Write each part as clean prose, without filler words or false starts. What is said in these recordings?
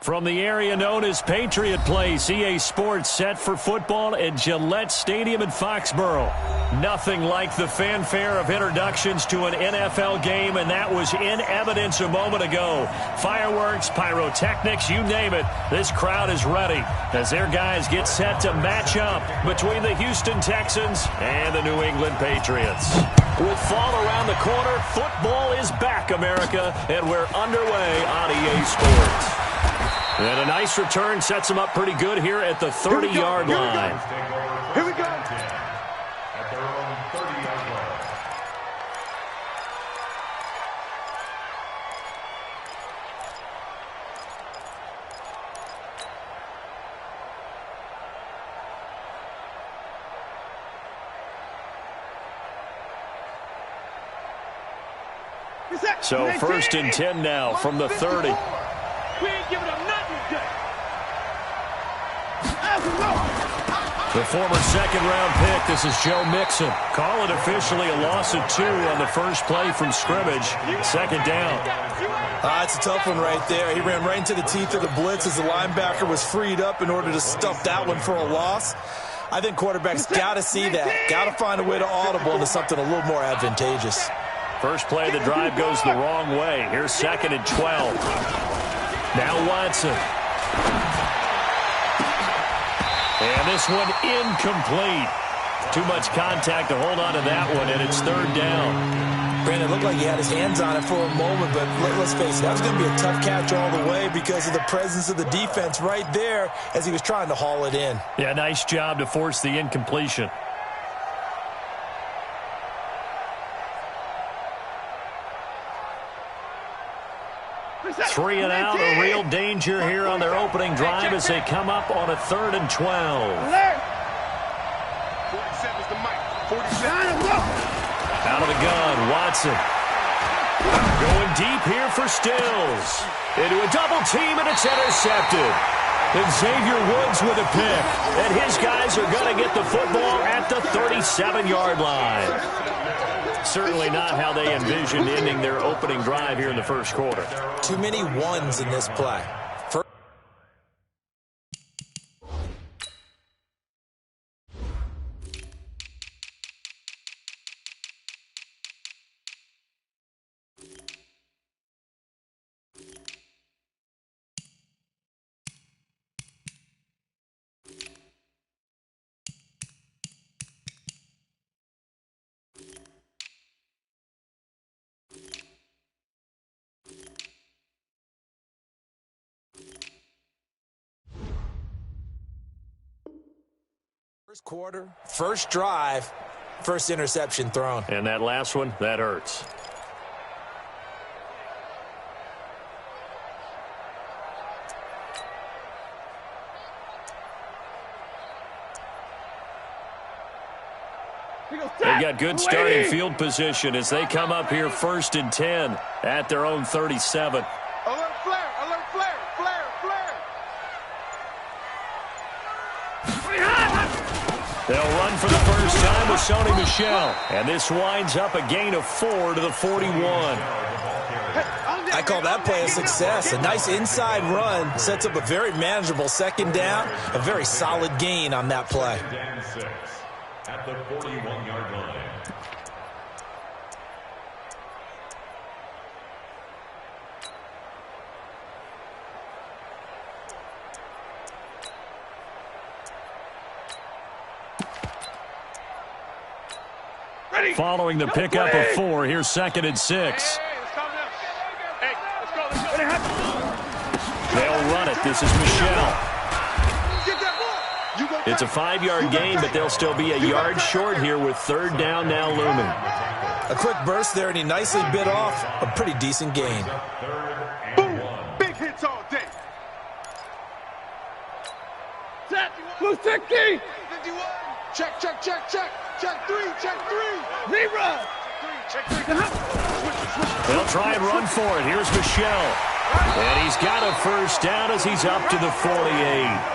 From the area known as Patriot Place, EA Sports set for football at Gillette Stadium in Foxborough. Nothing like the fanfare of introductions to an NFL game, and that was in evidence a moment ago. Fireworks, pyrotechnics, you name it. This crowd is ready as their guys get set to match up between the Houston Texans and the New England Patriots. With fall around the corner, football is back, America, and we're underway on EA Sports. And a nice return sets them up pretty good here at the 30-yard line. Here we go. At their own 30-yard line. So 1st and 10 now from the 30. We ain't giving up nothing today. The former second-round pick, this is Joe Mixon. Call it officially a loss of 2 on the first play from scrimmage. Second down. It's a tough one right there. He ran right into the teeth of the blitz as the linebacker was freed up in order to stuff that one for a loss. I think quarterbacks got to see that. Got to find a way to audible into something a little more advantageous. First play of the drive goes the wrong way. Here's 2nd and 12. Now Watson. And this one incomplete. Too much contact to hold on to that one, and it's 3rd down. Brandon, it looked like he had his hands on it for a moment, but let's face it, that was going to be a tough catch all the way because of the presence of the defense right there as he was trying to haul it in. Yeah, nice job to force the incompletion. 3 and out, a real danger here on their opening drive as they come up on a 3rd and 12. 47's the mic. 47. Out of the gun, Watson. Going deep here for Stills. Into a double team, and it's intercepted. And Xavier Woods with a pick. And his guys are going to get the football at the 37-yard line. Certainly not how they envisioned ending their opening drive here in the first quarter. Too many ones in this play. First quarter, first drive, first interception thrown. And that last one, that hurts. They've got good starting field position as they come up here 1st and 10 at their own 37. Alert flare, alert flare, flare, flare. They'll run for the first time with Sony Michel. And this winds up a gain of 4 to the 41. I call that play a success. A nice inside run sets up a very manageable 2nd down. A very solid gain on that play. At the 41-yard line. Following the pickup of 4, here's 2nd and 6. They'll run it. This is Michel. It's a 5-yard gain, but they'll still be a yard short here with 3rd down now looming. A quick burst there, and he nicely bit off a pretty decent gain. Boom! Big hits all day. Set. Blue 60. 51. Check, check, check, check. Check 3, check 3. Zero. Check 3, check 3. They'll try and run for it. Here's Michel. And he's got a first down as he's up to the 48.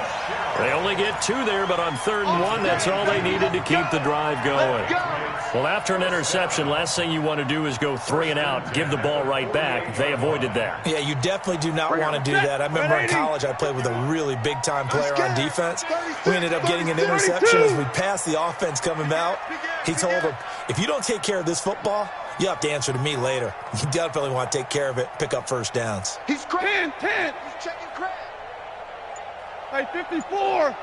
They only get 2 there, but on 3rd and 1, that's all they needed to keep the drive going. Well, after an interception, last thing you want to do is go 3 and out, give the ball right back. They avoided that. Yeah, you definitely do not want to do that. I remember in college I played with a really big-time player on defense. We ended up getting an interception as we passed the offense coming out. He told him, if you don't take care of this football, you have to answer to me later. You definitely want to take care of it, pick up first downs. He's 10. He's checking Crakk. Hey, 54.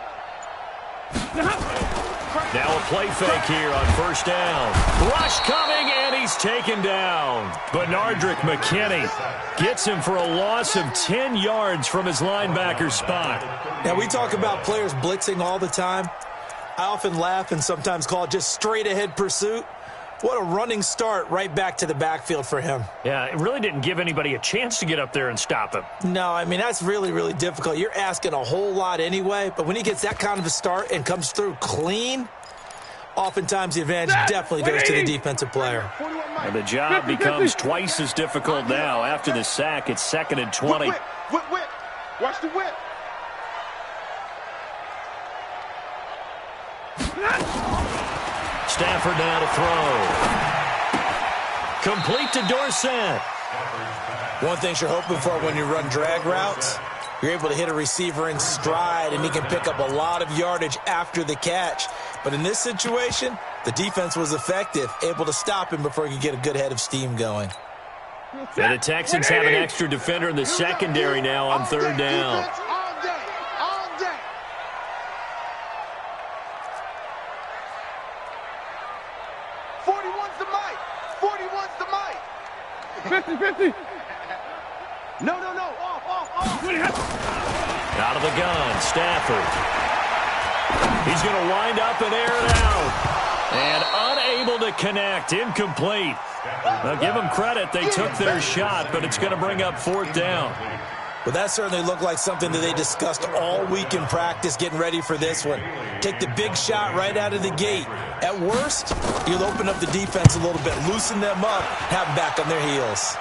Now a play fake here on 1st down. Rush coming, and he's taken down. Benardrick McKinney gets him for a loss of 10 yards from his linebacker spot. Now, we talk about players blitzing all the time. I often laugh and sometimes call it just straight-ahead pursuit. What a running start right back to the backfield for him. Yeah, it really didn't give anybody a chance to get up there and stop him. No, I mean, that's really, really difficult. You're asking a whole lot anyway, but when he gets that kind of a start and comes through clean, oftentimes the advantage definitely goes to the defensive player. And the job becomes twice as difficult now. After the sack, it's 2nd and 20. Whip. Watch the whip. Stafford now to throw. Complete to Dorsett. One thing you're hoping for when you run drag routes, you're able to hit a receiver in stride, and he can pick up a lot of yardage after the catch. But in this situation, the defense was effective, able to stop him before he could get a good head of steam going. And the Texans have an extra defender in the secondary now on 3rd down. All day. 41's the mic. 41's the mic. 50. No. Off. Out of the gun, Stafford. He's going to wind up and air it out. And unable to connect, incomplete. Now, give them credit, they took their shot, but it's going to bring up 4th down. Well, that certainly looked like something that they discussed all week in practice, getting ready for this one. Take the big shot right out of the gate. At worst, you'll open up the defense a little bit, loosen them up, have them back on their heels.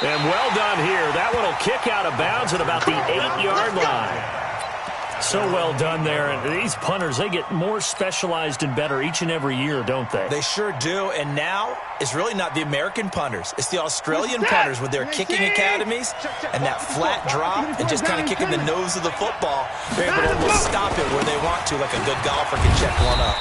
And well done here. That one will kick out of bounds at about the 8-yard line. So well done there. And these punters, they get more specialized and better each and every year, don't they? They sure do. And now it's really not the American punters. It's the Australian punters with their kicking academies and that flat drop and just kind of kicking the nose of the football. They're able to almost stop it where they want to, like a good golfer can check one up.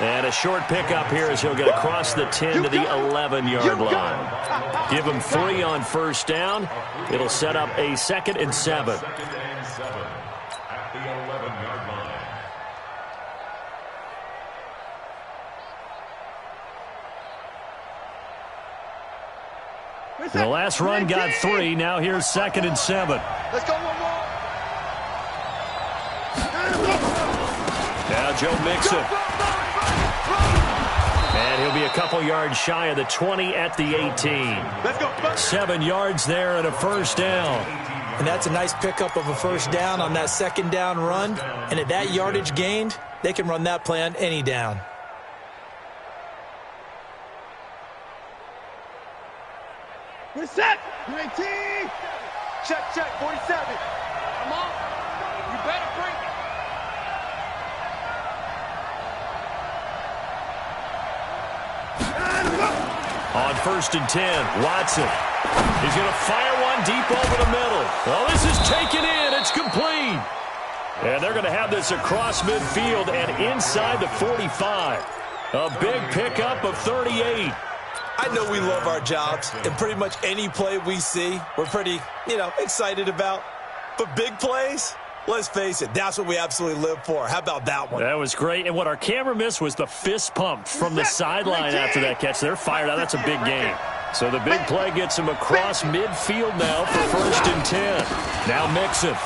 And a short pickup here as he'll get across the 10 to the 11-yard line. Give him 3 on 1st down. It'll set up a 2nd and 7. The last run got 3. Now here's 2nd and 7. Let's go one more. Now Joe Mixon. And he'll be a couple yards shy of the 20 at the 18. Let's go. 7 yards there and a 1st down. And that's a nice pickup of a 1st down on that 2nd down run. And at that yardage gained, they can run that play on any down. We're set. 19. Check. 47. Come on. You better bring it. On 1st and 10, Watson. He's going to fire one deep over the middle. Well, this is taken in. It's complete. And they're going to have this across midfield and inside the 45. A big pickup of 38. I know we love our jobs, and pretty much any play we see, we're pretty, excited about. But big plays, let's face it, that's what we absolutely live for. How about that one? That was great. And what our camera missed was the fist pump from the sideline after that catch. They're fired out. That's a big game. So the big play gets him across midfield now for 1st and 10. Now Mixon.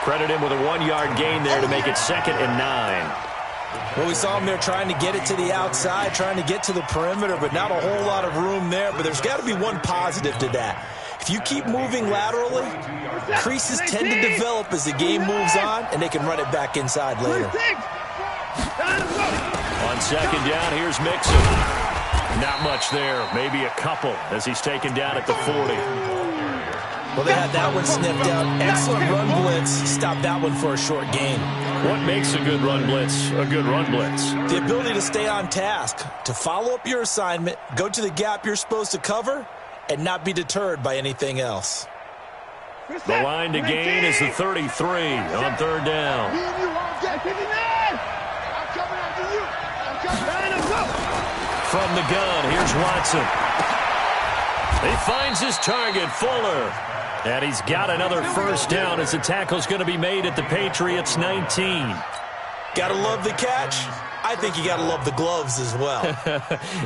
Credit him with a 1-yard gain there to make it 2nd and 9. Well, we saw him there trying to get it to the outside, trying to get to the perimeter, but not a whole lot of room there. But there's got to be one positive to that. If you keep moving laterally, creases tend to develop as the game moves on, and they can run it back inside later. On 2nd down, here's Mixon. Not much there, maybe a couple as he's taken down at the 40. Well, they had that one sniffed out. Excellent run blitz. Stopped that one for a short gain. What makes a good run blitz a good run blitz? The ability to stay on task, to follow up your assignment, go to the gap you're supposed to cover, and not be deterred by anything else. The line to gain is the 33 on third down. From the gun, here's Watson. He finds his target, Fuller. And he's got another first down as the tackle's going to be made at the Patriots 19. Gotta love the catch. I think you gotta love the gloves as well.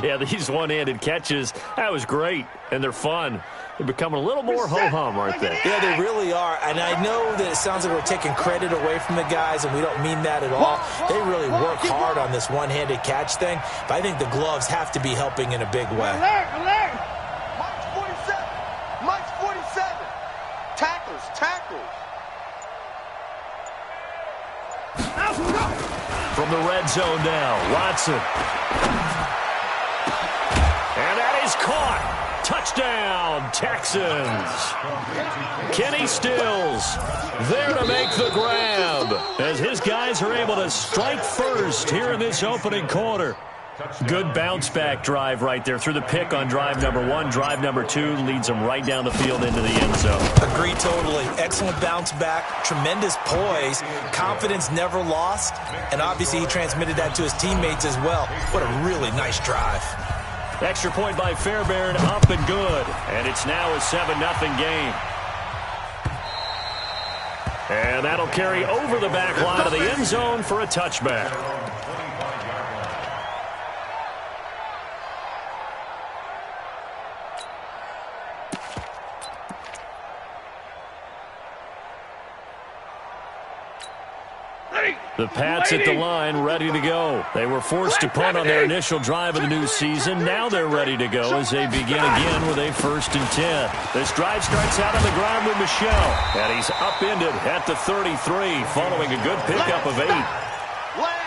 Yeah, these one-handed catches, that was great, and they're fun. They're becoming a little more ho-hum, aren't they? Yeah, they really are. And I know that it sounds like we're taking credit away from the guys, and we don't mean that at all. They really work hard on this one-handed catch thing, but I think the gloves have to be helping in a big way. Alert! Mike's 47. Mike's 47. Tackles. From the red zone now, Watson. And that is caught. Touchdown, Texans. Kenny Stills there to make the grab as his guys are able to strike first here in this opening quarter. Good bounce-back drive right there through the pick on drive number 1. Drive number 2 leads them right down the field into the end zone. Agree totally. Excellent bounce back, tremendous poise, confidence never lost, and obviously he transmitted that to his teammates as well. What a really nice drive. Extra point by Fairbairn, up and good. And it's now a 7-0 game. And that'll carry over the back line of the end zone for a touchback. The Pats at the line, ready to go. They were forced to punt on their initial drive of the new season. Now they're ready to go as they begin again with a 1st and 10. This drive starts out on the ground with Michel, and he's upended at the 33 following a good pickup of 8.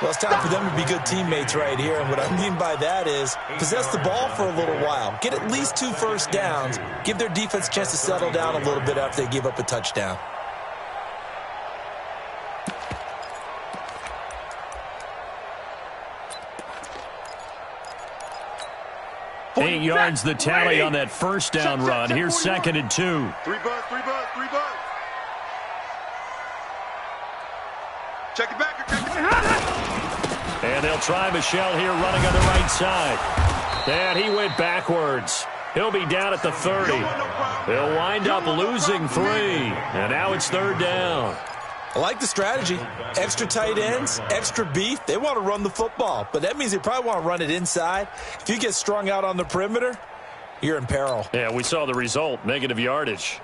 Well, it's time for them to be good teammates right here, and what I mean by that is possess the ball for a little while. Get at least 2 first downs. Give their defense a chance to settle down a little bit after they give up a touchdown. 8 yards the tally on that first down run. Here's 2nd and 2. 3 buzz. Check it back. And they'll try Michel here running on the right side. And he went backwards. He'll be down at the 30. They'll wind up losing 3. And now it's 3rd down. I like the strategy. Extra tight ends, extra beef. They want to run the football, but that means they probably want to run it inside. If you get strung out on the perimeter, you're in peril. Yeah, we saw the result, negative yardage.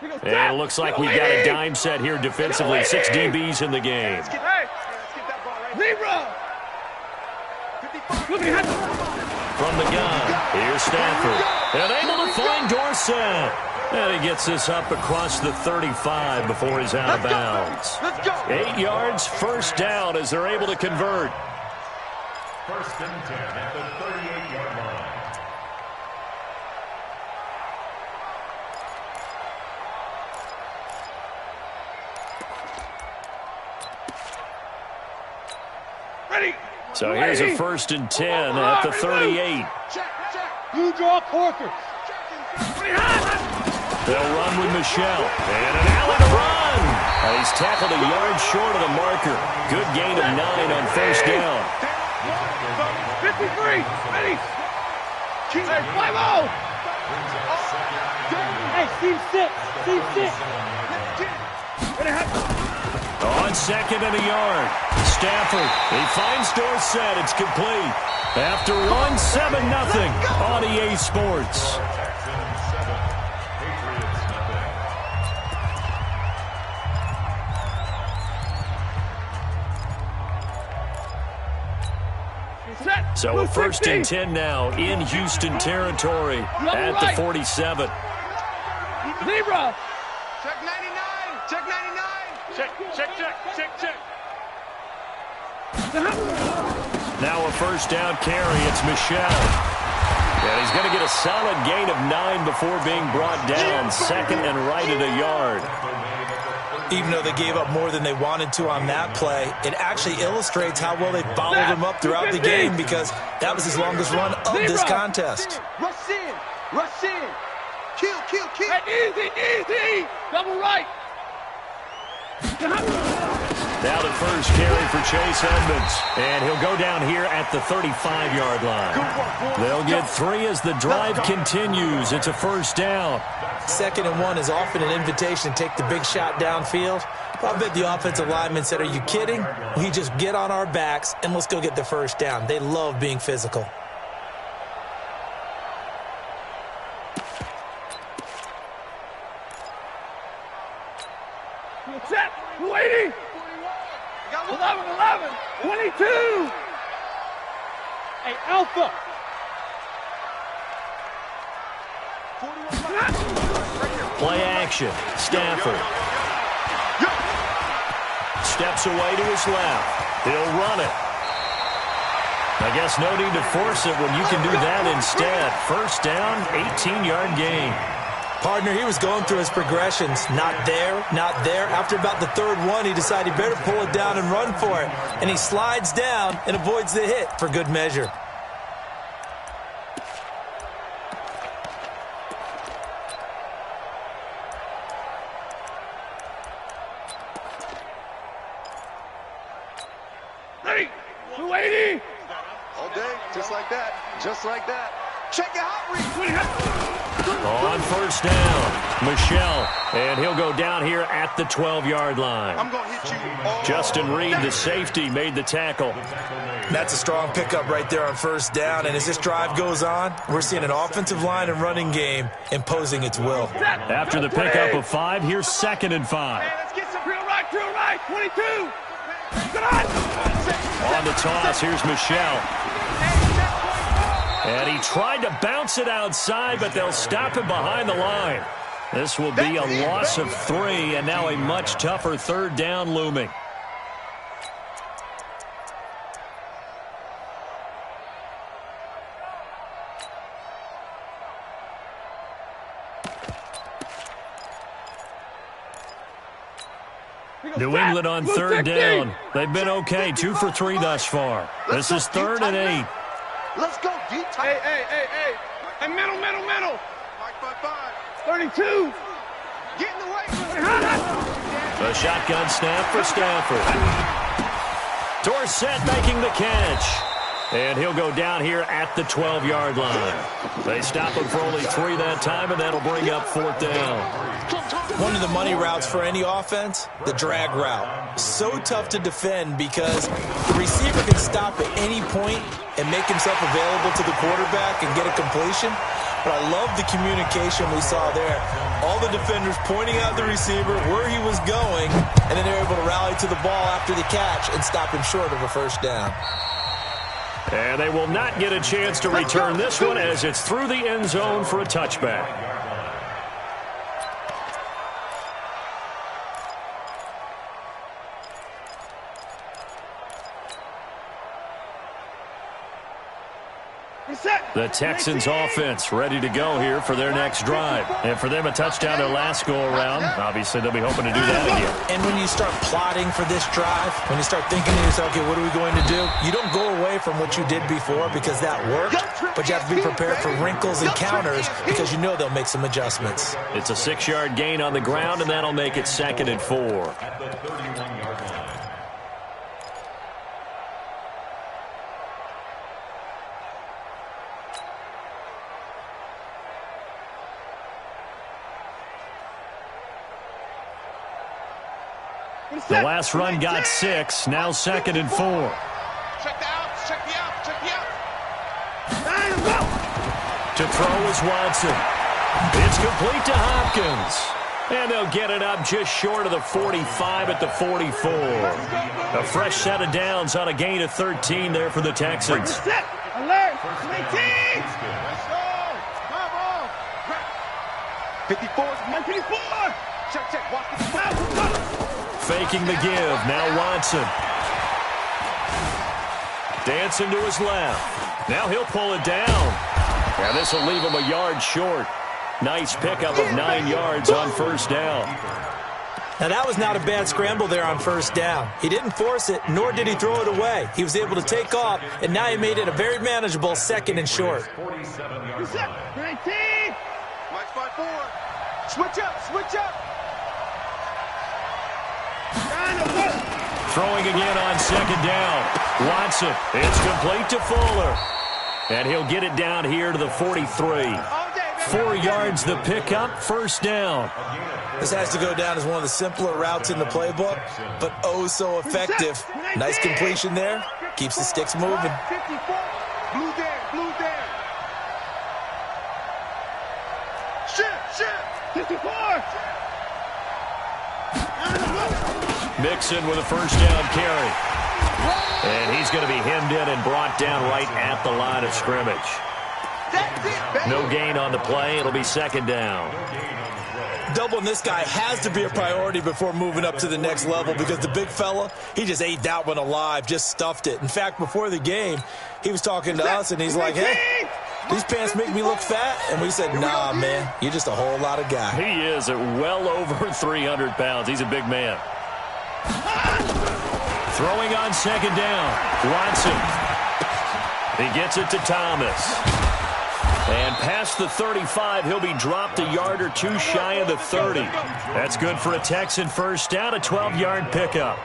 And it looks like we've got a dime set here defensively. 6 DBs in the game. From the gun, here's Stafford. And able to find Dorsett. And he gets this up across the 35 before he's out of bounds. 8 yards, 1st down as they're able to convert. 1st and 10 at the 38-yard line. Ready. So here's a 1st and 10 at the 38. You draw Corker. They'll run with Michel. And an alley to run. And he's tackled a yard short of the marker. Good gain of 9 on 1st down. 53. Ready. Hey, 5-0. Hey, team 6. On 2nd and a yard. Stafford. He finds Dorsett. It's complete. After one, 7-0 on EA Sports. So a 1st and 10 now in Houston territory at the 47. Libra. Check 99. Check 99. Check. Now a 1st down carry. It's Michel. And he's going to get a solid gain of 9 before being brought down. Second and right at a yard. Even though they gave up more than they wanted to on that play, it actually illustrates how well they followed him up throughout the game, because that was his longest run of this contest. Rush in. Rush in. Kill, kill, kill. Hey, easy, easy. Double right. Now the first carry for Chase Edmonds. And he'll go down here at the 35-yard line. They'll get 3 as the drive continues. It's a first down. 2nd and 1 is often an invitation to take the big shot downfield. I bet the offensive lineman said, "Are you kidding? We just get on our backs and let's go get the first down." They love being physical. Set. 280. 11, 11. 22. Hey, Alpha. Play action. Stafford. Steps away to his left. He'll run it. I guess no need to force it when you can do that instead. First down, 18-yard gain. Partner, he was going through his progressions. Not there, not there. After about the 3rd one, he decided he better pull it down and run for it. And he slides down and avoids the hit for good measure. Hey, 280. All day, just like that. Just like that. Check it out, Reed. On first down, Michelle, and he'll go down here at the 12-yard line. I'm going to hit you all Justin Reed, the safety, made the tackle. That's a strong pickup right there on first down. And as this drive goes on, we're seeing an offensive line and running game imposing its will. After the pickup of 5, here's 2nd and 5. Hey, let's get some real right, 22. Good on. On the toss, here's Michelle. And he tried to bounce it outside, but they'll stop him behind the line. This will be a loss of 3, and now a much tougher 3rd down looming. New England on 3rd down. They've been okay, 2 for 3 thus far. This is 3rd and 8. Let's go deep. Hey. Hey, middle. 32. Get in the way. A shotgun snap for Stafford. Dorsett making the catch. And he'll go down here at the 12-yard line. They stop him for only 3 that time, and that'll bring up 4th down. One of the money routes for any offense, the drag route. So tough to defend because the receiver can stop at any point and make himself available to the quarterback and get a completion. But I love the communication we saw there. All the defenders pointing out the receiver, where he was going, and then they're able to rally to the ball after the catch and stop him short of a first down. And they will not get a chance to return this one as it's through the end zone for a touchback. The Texans offense ready to go here for their next drive. And for them, a touchdown their last go-around. Obviously, they'll be hoping to do that again. And when you start plotting for this drive, when you start thinking to yourself, okay, what are we going to do? You don't go away from what you did before because that worked, but you have to be prepared for wrinkles and counters because you know they'll make some adjustments. It's a 6-yard gain on the ground, and that'll make it 2nd and 4. The last run got 6, now 2nd and 4. Check the outs, check the outs, check the outs. To throw is Watson. It's complete to Hopkins. And they'll get it up just short of the 45 at the 44. A fresh set of downs on a gain of 13 there for the Texans. Set. Alert. 19. Let's go. Come on. 54. 54. Check. Watch the foul. Faking the give. Now Watson. Dancing to his left. Now he'll pull it down. And this will leave him a yard short. Nice pickup of 9 yards on first down. Now, that was not a bad scramble there on first down. He didn't force it, nor did he throw it away. He was able to take off, and now he made it a very manageable 2nd and short. 19. Mike 5-4. Switch up, switch up. Throwing again on 2nd down. Watson, it's complete to Fuller. And he'll get it down here to the 43. 4 yards the pickup, first down. This has to go down as one of the simpler routes in the playbook, but oh so effective. Nice completion there. Keeps the sticks moving. 54. Blue there, blue there. Shift. 54. Mixon with a first down carry. And he's going to be hemmed in and brought down right at the line of scrimmage. No gain on the play. It'll be 2nd down. Doubling this guy has to be a priority before moving up to the next level because the big fella, he just ate that one alive, just stuffed it. In fact, before the game, he was talking to us, and he's like, hey, these pants make me look fat. And we said, nah, man, you're just a whole lot of guy. He is at well over 300 pounds. He's a big man. Throwing on 2nd down. Watson. He gets it to Thomas. And past the 35, he'll be dropped a yard or 2 shy of the 30. That's good for a Texan first down, a 12-yard pickup.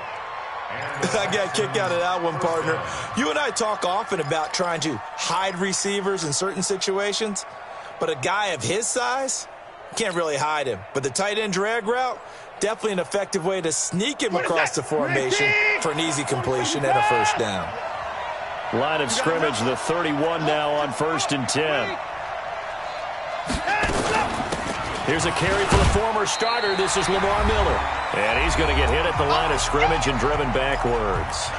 I got a kick out of that one, partner. You and I talk often about trying to hide receivers in certain situations, but a guy of his size, can't really hide him. But the tight end drag route, definitely an effective way to sneak him across the formation for an easy completion and a first down. Line of scrimmage, the 31 now on 1st and 10. Here's a carry for the former starter. This is Lamar Miller. And he's going to get hit at the line of scrimmage and driven backwards.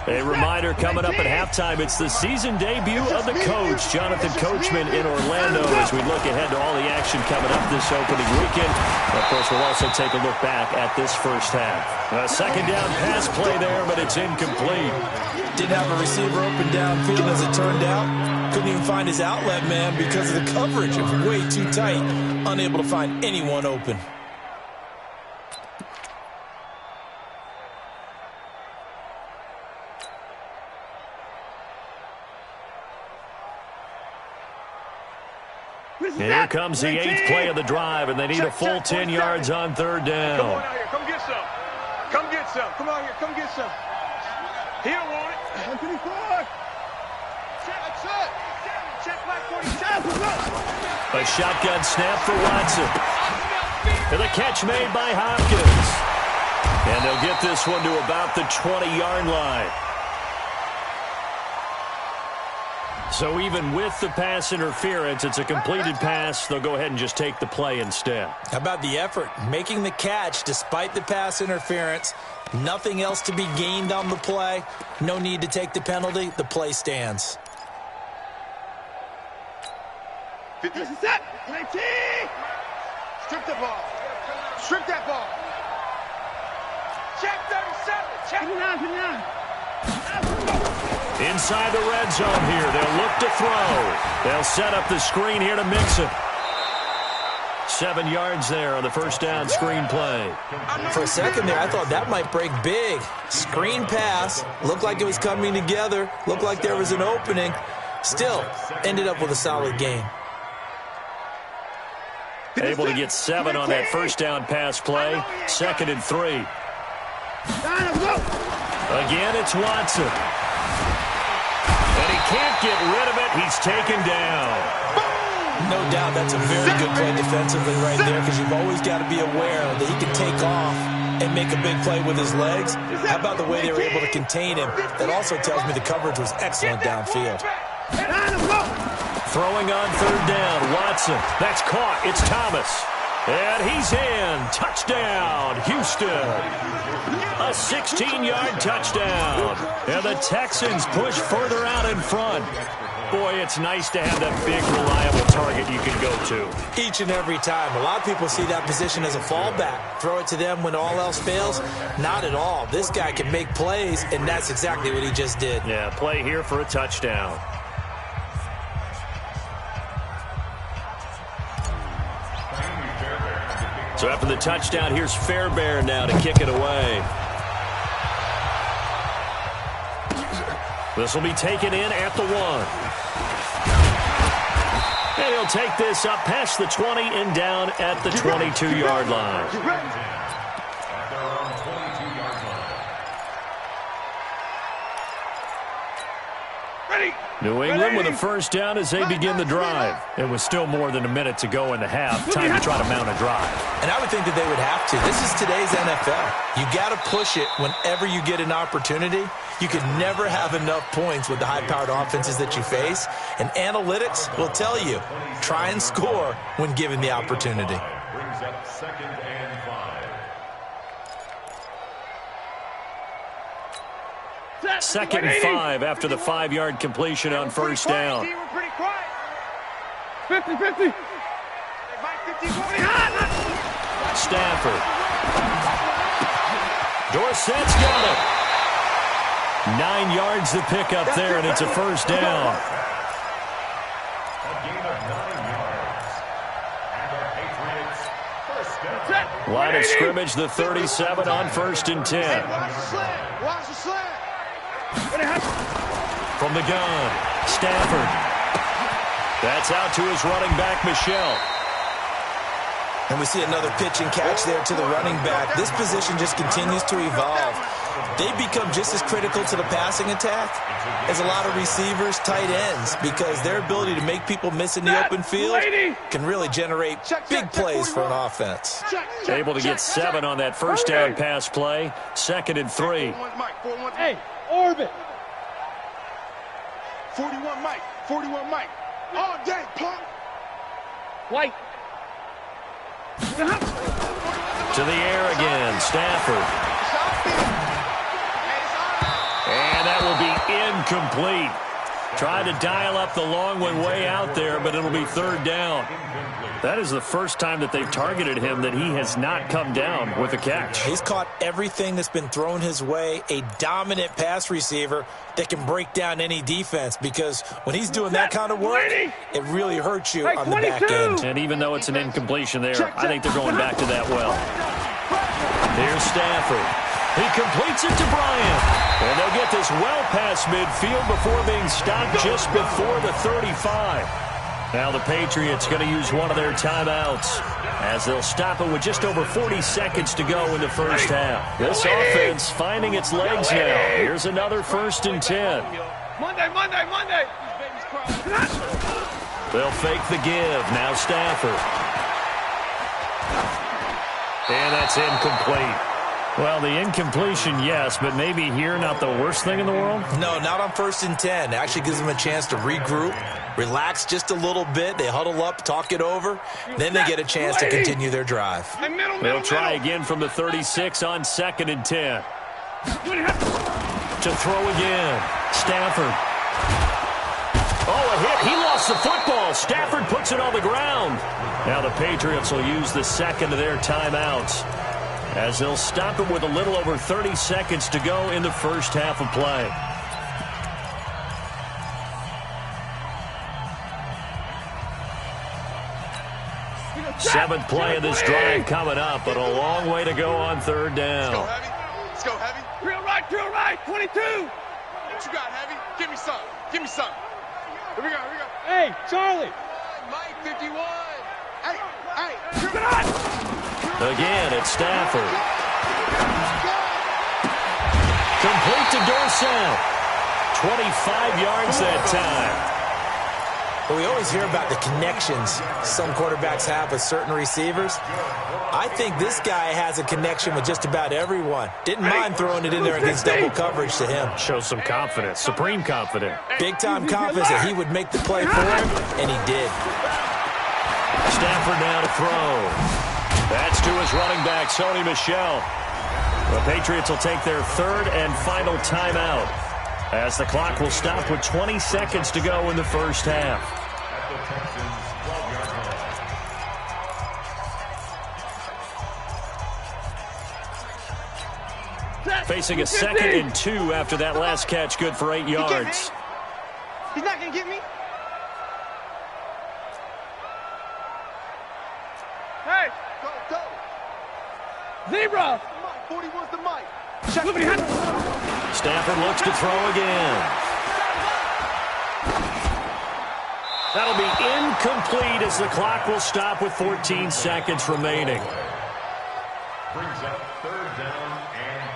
A reminder coming up at halftime, it's the season debut of the coach, Jonathan Coachman in Orlando, as we look ahead to all the action coming up this opening weekend. Of course, we'll also take a look back at this first half. A 2nd down pass play there, but it's incomplete. Didn't have a receiver open downfield as it turned out. Couldn't even find his outlet man because of the coverage. It was way too tight. Unable to find anyone open. Here comes the 8th play of the drive, and they need a full 10 yards on 3rd down. Come on out here. Come get some. Come get some. Come out here. Come get some. He don't want it. 124. Check it. Check back 47. A shotgun snap for Watson. And the catch made by Hopkins. And they'll get this one to about the 20-yard line. So even with the pass interference, it's a completed pass. They'll go ahead and just take the play instead. How about the effort? Making the catch despite the pass interference. Nothing else to be gained on the play. No need to take the penalty. The play stands. 50. This is it. 19. Strip the ball. Strip that ball. Check 37. Check. 59. Inside the red zone here. They'll look to throw. They'll set up the screen here to Mixon. 7 yards there on the first down screen play. For a second there, I thought that might break big. Screen pass. Looked like it was coming together. Looked like there was an opening. Still, ended up with a solid game. Able to get 7 on that first down pass play. 2nd and 3. Again, it's Watson. And he can't get rid of it. He's taken down. No doubt that's a very good play defensively right there, because you've always got to be aware that he can take off and make a big play with his legs. How about the way they were able to contain him? That also tells me the coverage was excellent downfield. Throwing on 3rd down, Watson. That's caught. It's Thomas. And he's in. Touchdown, Houston. A 16-yard touchdown. And the Texans push further out in front. Boy, it's nice to have that big, reliable target you can go to. Each and every time. A lot of people see that position as a fallback. Throw it to them when all else fails. Not at all. This guy can make plays, and that's exactly what he just did. Yeah, play here for a touchdown. So after the touchdown, here's Fairbairn now to kick it away. This will be taken in at the 1. And he'll take this up past the 20 and down at the 22-yard line. New England with a first down as they begin the drive. It was still more than a minute to go in the half. Time to try to mount a drive. And I would think that they would have to. This is today's NFL. You got to push it whenever you get an opportunity. You can never have enough points with the high-powered offenses that you face. And analytics will tell you, try and score when given the opportunity. Brings up 2nd and 5. 2nd and 5 after the 5-yard completion on first down. 50-50. Stafford. Dorsett's got it. 9 yards to pick up there, and it's a first down. A gain of 9 yards. And the Patriots first down. Line of scrimmage, the 37 on 1st and 10. Watch the slant. From the gun, Stafford. That's out to his running back, Michel. And we see another pitch and catch there to the running back. This position just continues to evolve. They become just as critical to the passing attack as a lot of receivers, tight ends, because their ability to make people miss in the open field can really generate big plays for an offense. Able to get 7 on that first down pass play. 2nd and 3. Hey, orbit. 41 Mike. 41 Mike. All day, punk. White. To the air again, Stafford. And that will be incomplete. Tried to dial up the long one way out there, but it'll be 3rd down. That is the first time that they've targeted him that he has not come down with a catch. He's caught everything that's been thrown his way, a dominant pass receiver that can break down any defense, because when he's doing that kind of work, it really hurts you on the back end. And even though it's an incompletion there, I think they're going back to that well. Here's Stafford. He completes it to Bryant. And they'll get this well past midfield before being stopped just before the 35. Now the Patriots going to use one of their timeouts as they'll stop it with just over 40 seconds to go in the first half. This offense finding its legs now. Here's another 1st and 10. Monday. They'll fake the give. Now Stafford. And that's incomplete. Well, the incompletion, yes, but maybe here not the worst thing in the world? No, not on 1st and 10. It actually gives them a chance to regroup, relax just a little bit. They huddle up, talk it over. Then they get a chance to continue their drive. They'll try again from the 36 on 2nd and 10. To throw again. Stafford. Oh, a hit. He lost the football. Stafford puts it on the ground. Now the Patriots will use the 2nd of their timeouts, as they'll stop it with a little over 30 seconds to go in the first half of play. Seventh play of this drive coming up, but a long way to go on 3rd down. Let's go, Heavy. Drill right, 22. What you got, Heavy? Give me some. Here we go. Hey, Charlie. Mike, 51. Hey. Come on. Again, it's Stafford. Complete to Dorsett. 25 yards that time. Well, we always hear about the connections some quarterbacks have with certain receivers. I think this guy has a connection with just about everyone. Didn't mind throwing it in there against double coverage to him. Shows some confidence, supreme confidence. Big-time confidence that he would make the play for him, and he did. Stafford now to throw. That's to his running back, Sony Michel. The Patriots will take their 3rd and final timeout. as the clock will stop with 20 seconds to go in the first half. At the Texans' 12-yard line. Facing a 2nd and 2 after that last catch, good for 8 yards. He's not going to get me. Hey! Go! Zebra! 41's the mic. Stafford looks to throw again. That'll be incomplete as the clock will stop with 14 seconds remaining. Brings up 3rd down and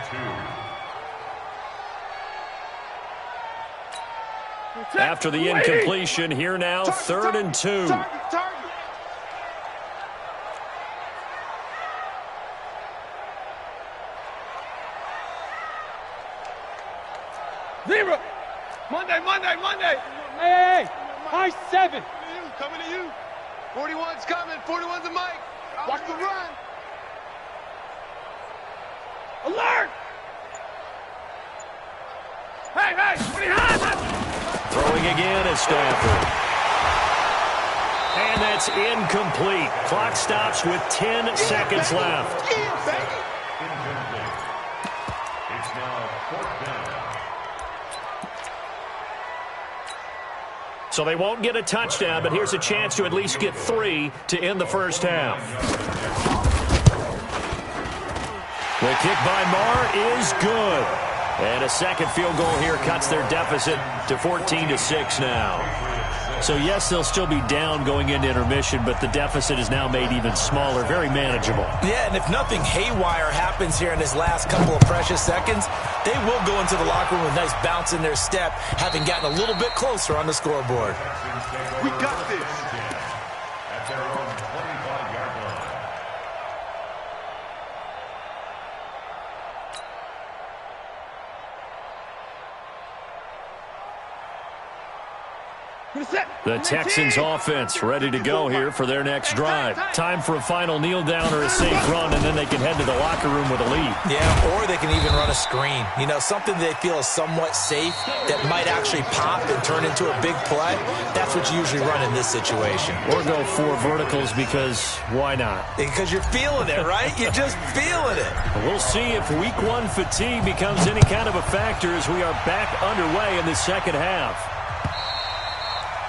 2. After the incompletion, here now, 3rd and 2. Target. Zebra! Monday! Hey! High 7! Coming to you! 41's coming! 41's the mic! Watch the run! Alert! Hey! Throwing again is Stafford. And that's incomplete. Clock stops with 10 seconds left. Incomplete. It's now 4th down. So they won't get a touchdown, but here's a chance to at least get 3 to end the first half. The kick by Marr is good. And a second field goal here cuts their deficit to 14-6 now. So, yes, they'll still be down going into intermission, but the deficit is now made even smaller, very manageable. Yeah, and if nothing haywire happens here in his last couple of precious seconds, they will go into the locker room with a nice bounce in their step, having gotten a little bit closer on the scoreboard. We got this. At their own 25-yard line. The Texans offense ready to go here for their next drive. Time for a final kneel down or a safe run, and then they can head to the locker room with a lead. Yeah, or they can even run a screen. You know, something they feel is somewhat safe that might actually pop and turn into a big play. That's what you usually run in this situation. Or go 4 verticals because why not? Because you're feeling it, right? You're just feeling it. We'll see if week 1 fatigue becomes any kind of a factor as we are back underway in the second half.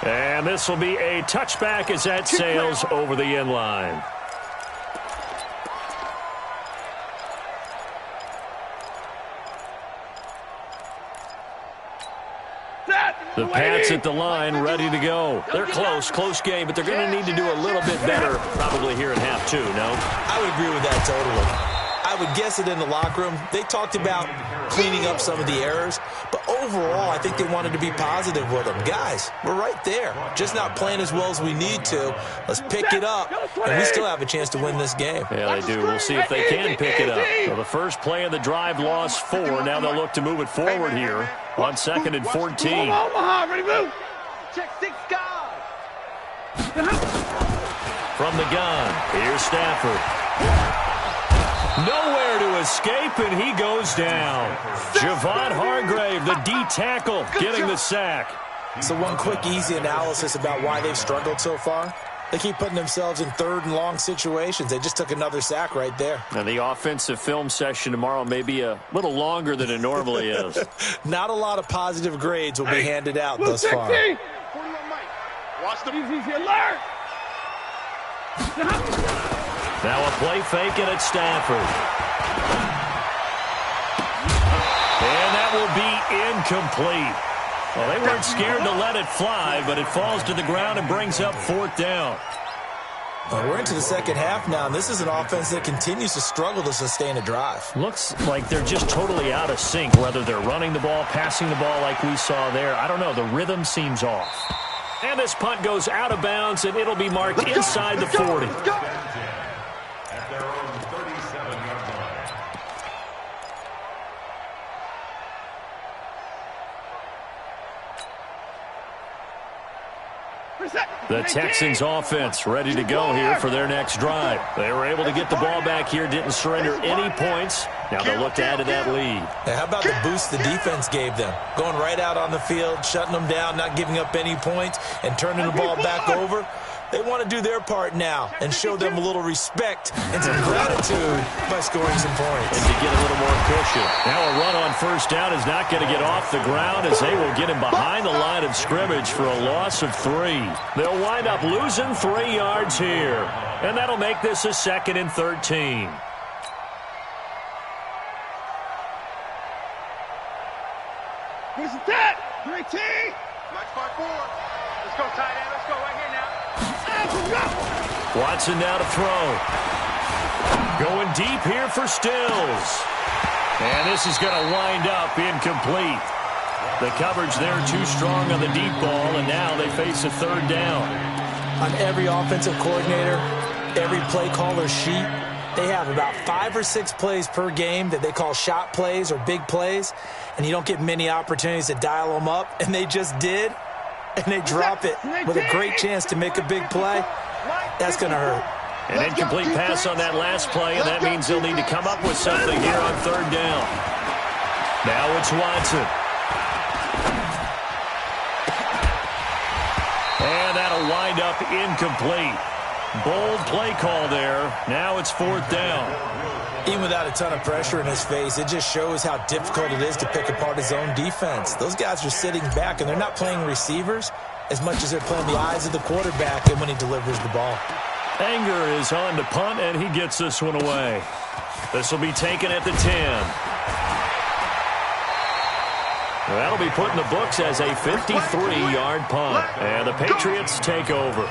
And this will be a touchback as that sails over the end line. The Pats at the line, ready to go. They're close game, but they're going to need to do a little bit better probably here in half 2, no? I would agree with that totally. I would guess it in the locker room. They talked about cleaning up some of the errors, but overall, I think they wanted to be positive with them. Guys, we're right there. Just not playing as well as we need to. Let's pick it up, and we still have a chance to win this game. Yeah, they do. We'll see if they can pick it up. So the first play of the drive lost 4. Now they'll look to move it forward here on 2nd and 14. Omaha, ready, move! Check 6 guys! From the gun, here's Stafford. Nowhere to escape, and he goes down. Javon Hargrave, the D tackle, getting the sack. So one quick, easy analysis about why they've struggled so far. They keep putting themselves in 3rd and long situations. They just took another sack right there. And the offensive film session tomorrow may be a little longer than it normally is. Not a lot of positive grades will be handed out thus far. 41 Mike. Watch the easy alert. Now a play fake and it's Stafford. And that will be incomplete. Well, they weren't scared to let it fly, but it falls to the ground and brings up 4th down. Well, we're into the second half now, and this is an offense that continues to struggle to sustain a drive. Looks like they're just totally out of sync, whether they're running the ball, passing the ball like we saw there. I don't know. The rhythm seems off. And this punt goes out of bounds, and it'll be marked inside the 40. At their own 37-yard line. The Texans offense ready to go here for their next drive. They were able to get the ball back here, didn't surrender any points. Now they'll look to add to that lead. How about the boost the defense gave them? Going right out on the field, shutting them down, not giving up any points, and turning the ball back over. They want to do their part now and show them a little respect and some gratitude by scoring some points. And to get a little more cushion. Now a run on first down is not going to get off the ground as they will get him behind the line of scrimmage for a loss of 3. They'll wind up losing 3 yards here. And that'll make this a 2nd and 13. Who's that? Great team. Match by 4. Let's go, tight end. Let's go right here now. Watson now to throw. Going deep here for Stills. And this is going to wind up incomplete. The coverage there too strong on the deep ball, and now they face a 3rd down. On every offensive coordinator, every play caller sheet, they have about 5 or 6 plays per game that they call shot plays or big plays, and you don't get many opportunities to dial them up, and they just did. And they drop it with a great chance to make a big play. That's going to hurt. An incomplete pass on that last play, and that means they'll need to come up with something here on 3rd down. Now it's Watson. And that'll wind up incomplete. Bold play call there. Now it's 4th down. Even without a ton of pressure in his face, it just shows how difficult it is to pick apart his own defense. Those guys are sitting back, and they're not playing receivers as much as they're playing the eyes of the quarterback and when he delivers the ball. Anger is on to punt, and he gets this one away. This will be taken at the 10. That'll be put in the books as a 53-yard punt. And the Patriots take over.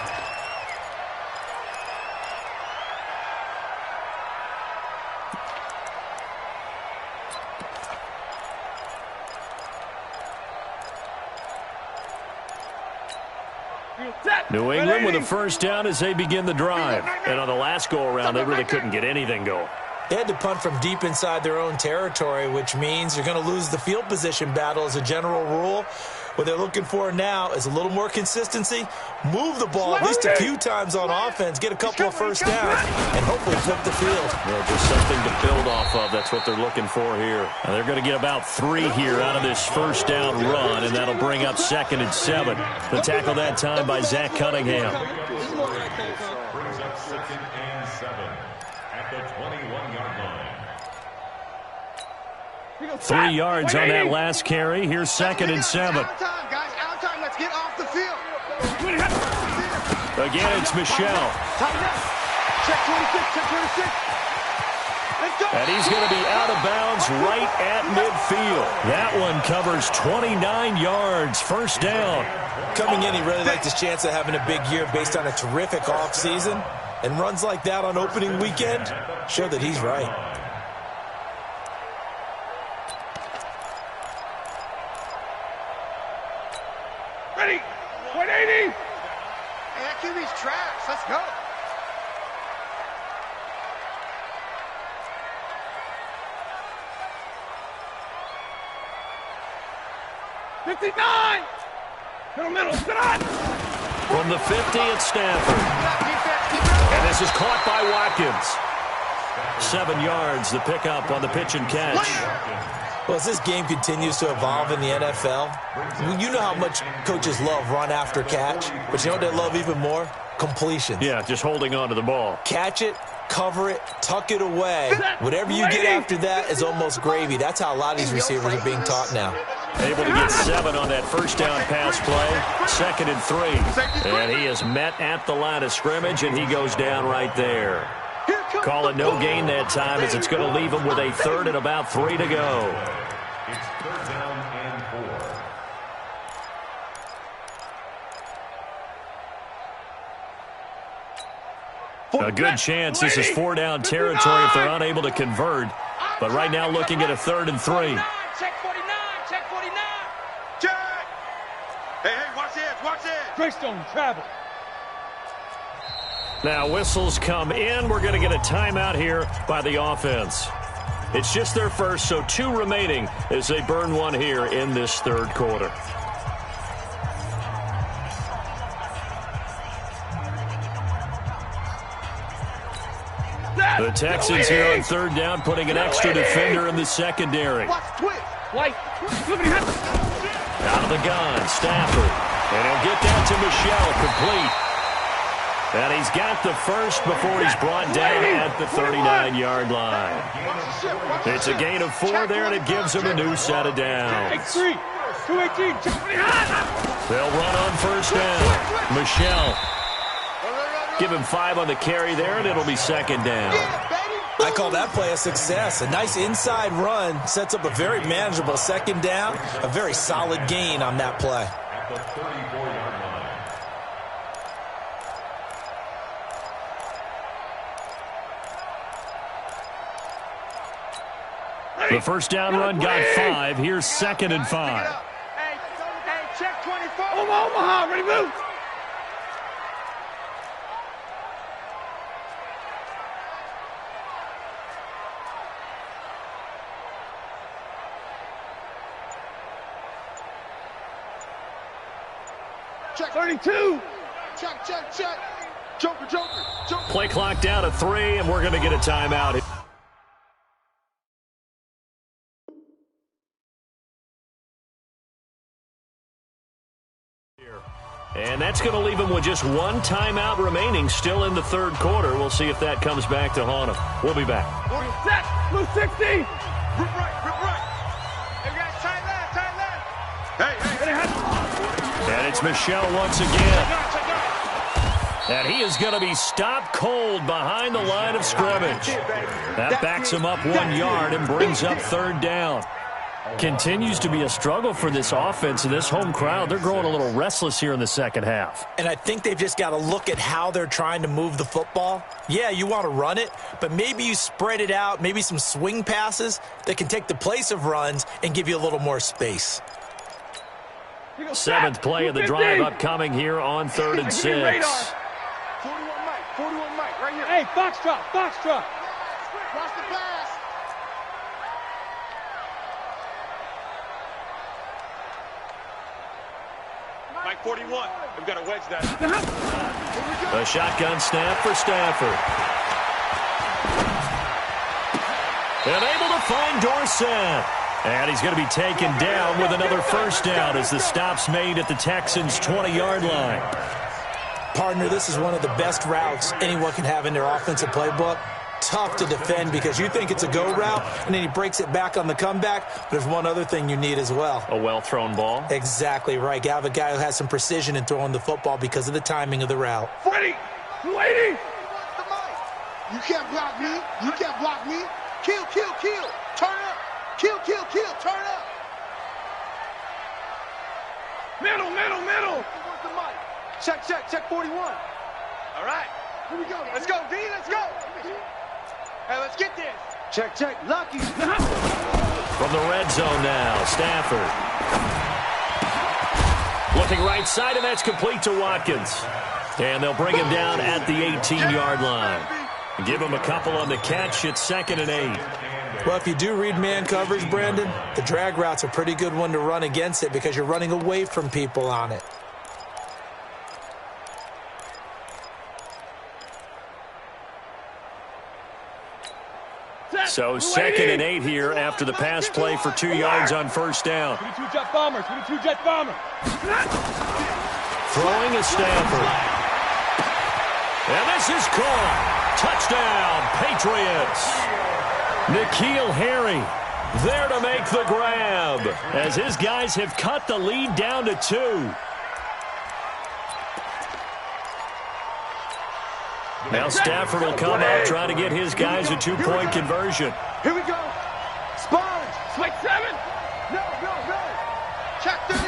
New England with a 1st down as they begin the drive. And on the last go-around, they really couldn't get anything going. They had to punt from deep inside their own territory, which means you're going to lose the field position battle as a general rule. What they're looking for now is a little more consistency, move the ball at least a few times on offense, get a couple of 1st downs, and hopefully flip the field. Yeah, just something to build off of. That's what they're looking for here. Now they're going to get about 3 here out of this 1st down run, and that'll bring up 2nd and 7. The tackle that time by Zach Cunningham. Brings up 2nd and 7 at the 21-yard line. 3 yards on that last carry. Here's 2nd and 7. Out time, guys. Out time. Let's get off the field. Again, it's Michelle. Check 26. Check 26. Let's go. And he's going to be out of bounds right at midfield. That one covers 29 yards. 1st down. Coming in, he really liked his chance of having a big year based on a terrific offseason. And runs like that on opening weekend show that he's right. Ready. 180. Hey, that QB's trash. Let's go. '59. Middle. Sit on. From the 50, it's Stafford. And this is caught by Watkins. 7 yards, the pickup on the pitch and catch. Well, as this game continues to evolve in the NFL, you know how much coaches love run after catch, but you know what they love even more? Completions. Yeah, just holding on to the ball. Catch it, cover it, tuck it away. Whatever you get after that is almost gravy. That's how a lot of these receivers are being taught now. Able to get 7 on that 1st down pass play. 2nd and 3. And he is met at the line of scrimmage, and he goes down right there. Call it no gain that time as it's going to leave him with a 3rd and about 3 to go. It's 3rd down and 4. A good chance this is 4-down territory if they're unable to convert. But right now looking at a 3rd and 3. Check 49. Check 49. Check. Hey, watch this. Watch this. Greystone, travel. Now whistles come in. We're going to get a timeout here by the offense. It's just their first, so 2 remaining as they burn 1 here in this 3rd quarter. The Texans here on third down, putting an extra defender in the secondary. Out of the gun, Stafford. And he'll get that to Michel, complete. And he's got the first before he's brought down at the 39-yard line. It's a gain of 4 there, and it gives him a new set of downs. They'll run on first down. Michel. Give him 5 on the carry there, and it'll be second down. I call that play a success. A nice inside run sets up a very manageable second down. A very solid gain on that play. The 34-yard line. The first down run got 5. Here's second and 5. Hey, check 24. Omaha, ready, move. Check 32. Check. Joker. Play clock down to 3, and we're going to get a timeout. And that's going to leave him with just 1 timeout remaining, still in the third quarter. We'll see if that comes back to haunt him. We'll be back. Set, blue 60. Rip right. Hey, guys, tight left. Hey. And it's Michel once again. And he is going to be stopped cold behind the line of scrimmage. That backs him up 1 yard and brings up third down. Continues to be a struggle for this offense and this home crowd. They're growing a little restless here in the second half. And I think they've just got to look at how they're trying to move the football. Yeah, you want to run it, but maybe you spread it out, maybe some swing passes that can take the place of runs and give you a little more space. 7th play of the drive upcoming here on 3rd and 6. 41 Mike, right here. Hey, Foxtrot. Watch the pass. Mike 41. We've got to wedge that. A shotgun snap for Stafford. And able to find Dorsett. And he's going to be taken down with another first down as the stop's made at the Texans' 20-yard line. Partner, this is one of the best routes anyone can have in their offensive playbook. Tough to defend because you think it's a go route, and then he breaks it back on the comeback. But there's one other thing you need as well. A well-thrown ball. Exactly right. You have a guy who has some precision in throwing the football because of the timing of the route. 40, 280. You can't block me. Kill. Turn up. Kill. Turn up. Middle. Check 41. All right. Here we go. Let's go, D. Let's go. Hey, let's get this. Check. Lucky. From the red zone now, Stafford. Looking right side, and that's complete to Watkins. And they'll bring him down at the 18-yard line. Give him a couple on the catch. It's 2nd and 8. Well, if you do read man coverage, Brandon, the drag route's a pretty good one to run against it because you're running away from people on it. So 2nd and 8 here after the pass play for 2 yards on first down. 22 jet bomber. Throwing is Stafford. And this is caught. Touchdown, Patriots. N'Keal Harry there to make the grab as his guys have cut the lead down to 2. Now Stafford will come out trying to get his guys a 2-point conversion. Here we go. Sponge. Swing 7. No. Check 30.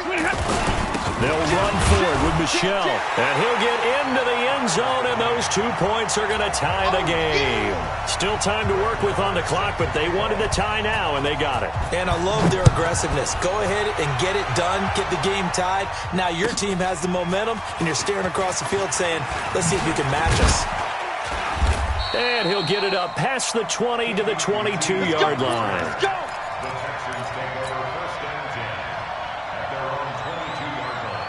They'll run forward with Michel. And he'll get into the end zone, and those 2 points are going to tie the game. Still time to work with on the clock, but they wanted the tie now, and they got it. And I love their aggressiveness. Go ahead and get it done. Get the game tied. Now your team has the momentum, and you're staring across the field saying, let's see if you can match us. And he'll get it up past the 20 to the 22-yard line. The Texans take over 1st and 10 at their own 22-yard line.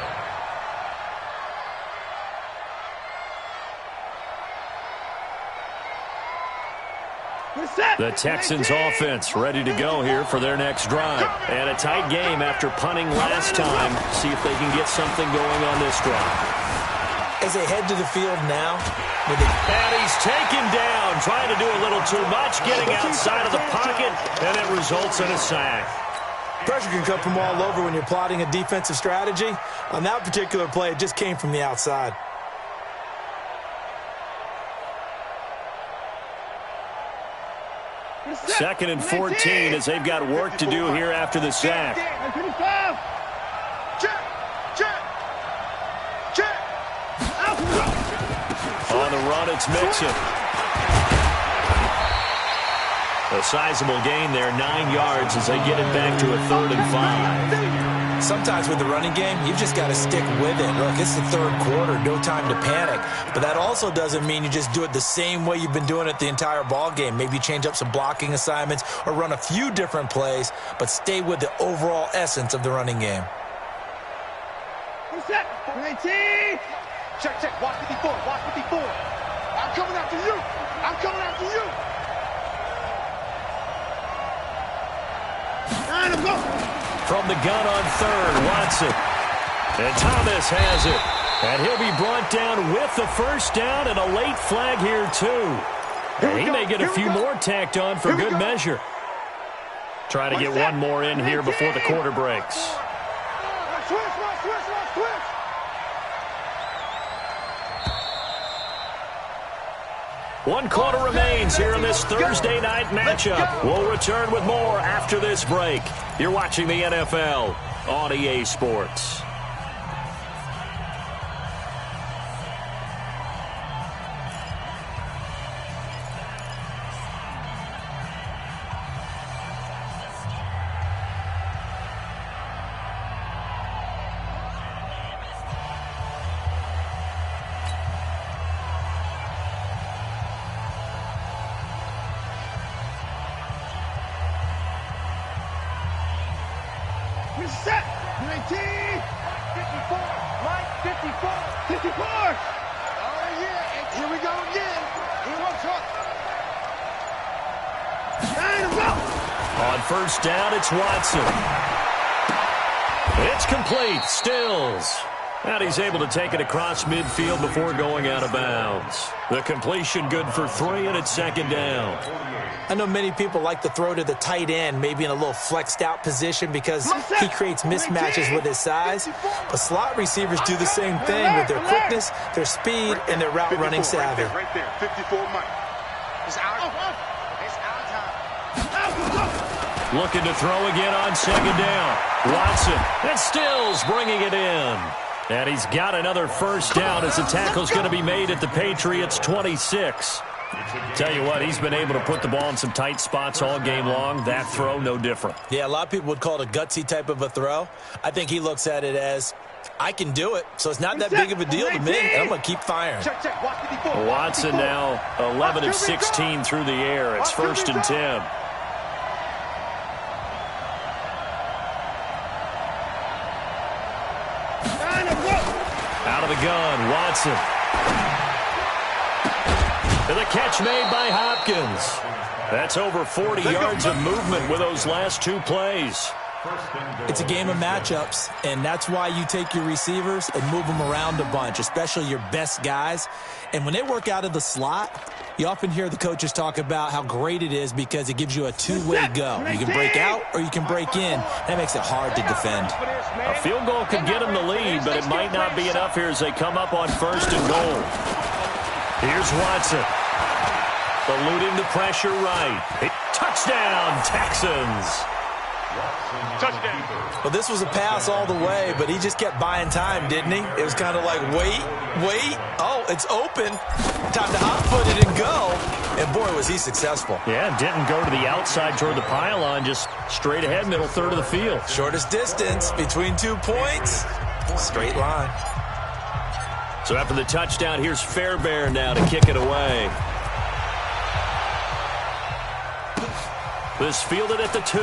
The Texans offense ready to go here for their next drive. And a tight game after punting last time. See if they can get something going on this drive. As they head to the field now. And he's taken down, trying to do a little too much, getting outside of the pocket, and it results in a sack. Pressure can come from all over when you're plotting a defensive strategy. On that particular play, it just came from the outside. Second and 14 as they've got work to do here after the sack. On the run, it's Mixon. A sizable gain there, 9 yards as they get it back to a 3rd and 5. Sometimes with the running game, you've just got to stick with it. Look, it's the 3rd quarter, no time to panic. But that also doesn't mean you just do it the same way you've been doing it the entire ball game. Maybe change up some blocking assignments or run a few different plays, but stay with the overall essence of the running game. Set. 19. Check. Watch 54. I'm coming after you. And go. From the gun on 3rd, Watson. And Thomas has it. And he'll be brought down with the first down and a late flag here, too. And he may get a few more tacked on for good measure. Trying to get one more in here before the quarter breaks. Switch. 1 quarter remains here in this Thursday night matchup. We'll return with more after this break. You're watching the NFL on EA Sports. Set. 19. 54. Mike, 54. 54. Oh, yeah. Here we go again. Here we go. And go. On first down, it's Watson. It's complete. Stills. And he's able to take it across midfield before going out of bounds. The completion good for 3, and it's 2nd down. I know many people like to throw to the tight end, maybe in a little flexed out position because he creates mismatches with his size. But slot receivers do the same thing with their quickness, their speed, and their route running savvy. Right there. 54 Mike. It's out. Looking to throw again on 2nd down. Watson. And Stills bringing it in. And he's got another first down as the tackle's going to be made at the Patriots' 26. Tell you what, he's been able to put the ball in some tight spots all game long. That throw, no different. Yeah, a lot of people would call it a gutsy type of a throw. I think he looks at it as, I can do it, so it's not that big of a deal to me, and I'm going to keep firing. Watson now 11 of 16 through the air. It's 1st and 10. Out of the gun, Watson. And the catch made by Hopkins. That's over 40 yards of movement with those last 2 plays. It's a game of matchups, and that's why you take your receivers and move them around a bunch, especially your best guys. And when they work out of the slot, you often hear the coaches talk about how great it is because it gives you a two-way go. You can break out or you can break in. That makes it hard to defend. A field goal could get them the lead, but it might not be enough here as they come up on 1st and goal. Here's Watson. Eluding the pressure right. Touchdown, Texans. Touchdown. Well, this was a pass all the way, but he just kept buying time, didn't he? It was kind of like, wait. Oh, it's open. Time to hot-foot it and go. And, boy, was he successful. Yeah, didn't go to the outside toward the pylon, just straight ahead, middle third of the field. Shortest distance between 2 points. Straight line. So after the touchdown, here's Fairbairn now to kick it away. This fielded at the 2.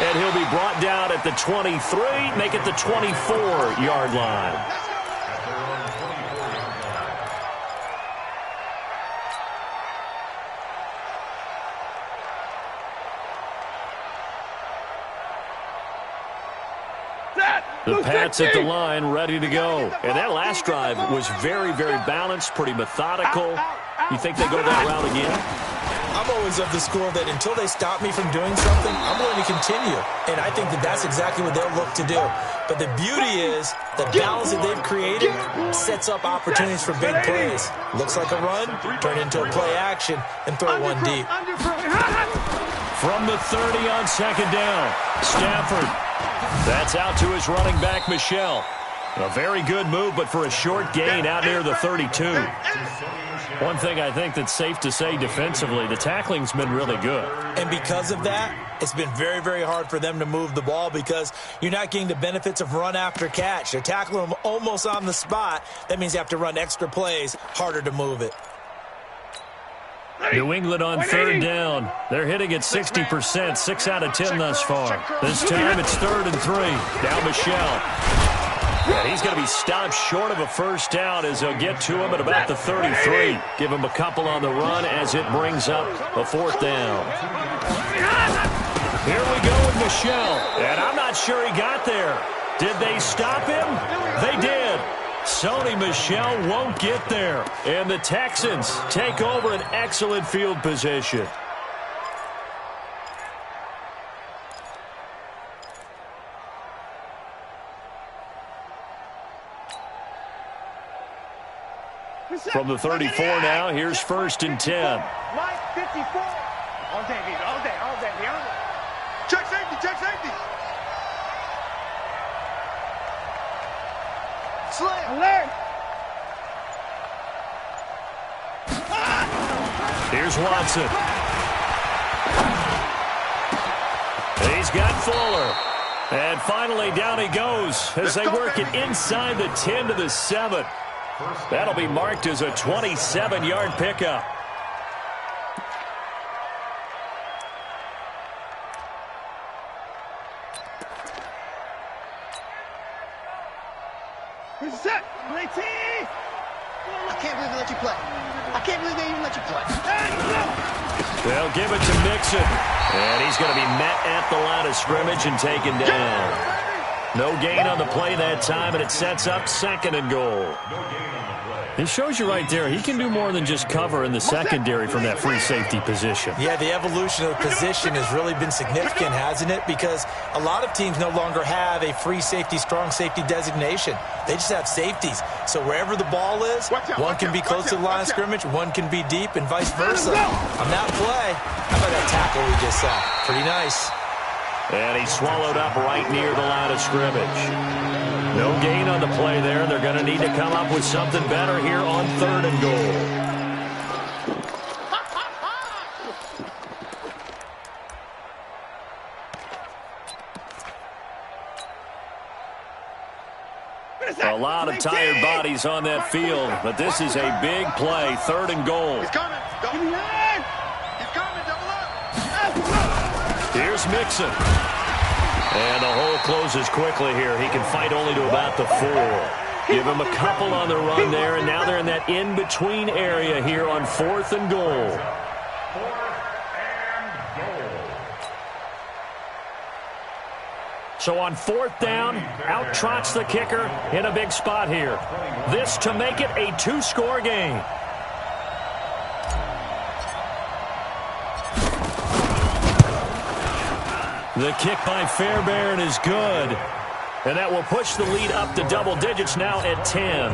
And he'll be brought down at the 23, make it the 24-yard line. The Pats at the line, ready to go. And that last drive was very, very balanced, pretty methodical. You think they go that route again? I'm always of the school that until they stop me from doing something, I'm going to continue. And I think that that's exactly what they'll look to do. But the beauty is the balance that they've created sets up opportunities for big plays. Looks like a run, turn into a play action, and throw one deep. From the 30 on second down, Stafford. That's out to his running back, Michel. A very good move, but for a short gain out near the 32. One thing I think that's safe to say defensively, the tackling's been really good. And because of that, it's been very, very hard for them to move the ball because you're not getting the benefits of run after catch. They're tackling them almost on the spot. That means you have to run extra plays, harder to move it. New England on third down. They're hitting at 60%, 6 out of 10 thus far. This time it's 3rd and 3. Now Michel. And he's going to be stopped short of a first down as they'll get to him at about the 33. Give him a couple on the run as it brings up a 4th down. Here we go with Michel. And I'm not sure he got there. Did they stop him? They did. Sony Michel won't get there. And the Texans take over an excellent field position. From the 34 now, here's 1st and 10. Mike, 54. All day, all day, all day, all day. Check safety, check safety. Slam. Alert. Here's Watson. He's got Fuller. And finally down he goes as they work it inside the 10 to the 7. That'll be marked as a 27-yard pickup. Who's set? Play T. I can't believe they let you play. I can't believe they even let you play. They'll give it to Mixon. And he's going to be met at the line of scrimmage and taken down. No gain on the play that time, and it sets up 2nd and goal. He shows you right there, he can do more than just cover in the secondary from that free safety position. Yeah, the evolution of the position has really been significant, hasn't it? Because a lot of teams no longer have a free safety, strong safety designation. They just have safeties. So wherever the ball is, one can be close to the line of scrimmage, one can be deep, and vice versa. On that play, how about that tackle we just saw? Pretty nice. And he swallowed up right near the line of scrimmage. No gain on the play there. They're going to need to come up with something better here on 3rd and goal. A lot of tired bodies on that field, but this is a big play. 3rd and goal. He's coming. He's coming. Double up. Here's Mixon. And the hole closes quickly here. He can fight only to about the 4. Give him a couple on the run there, and now they're in that in-between area here on 4th and goal. 4th and goal. So on 4th down, out trots the kicker in a big spot here. This to make it a 2-score game. The kick by Fairbairn is good. And that will push the lead up to double digits now at 10.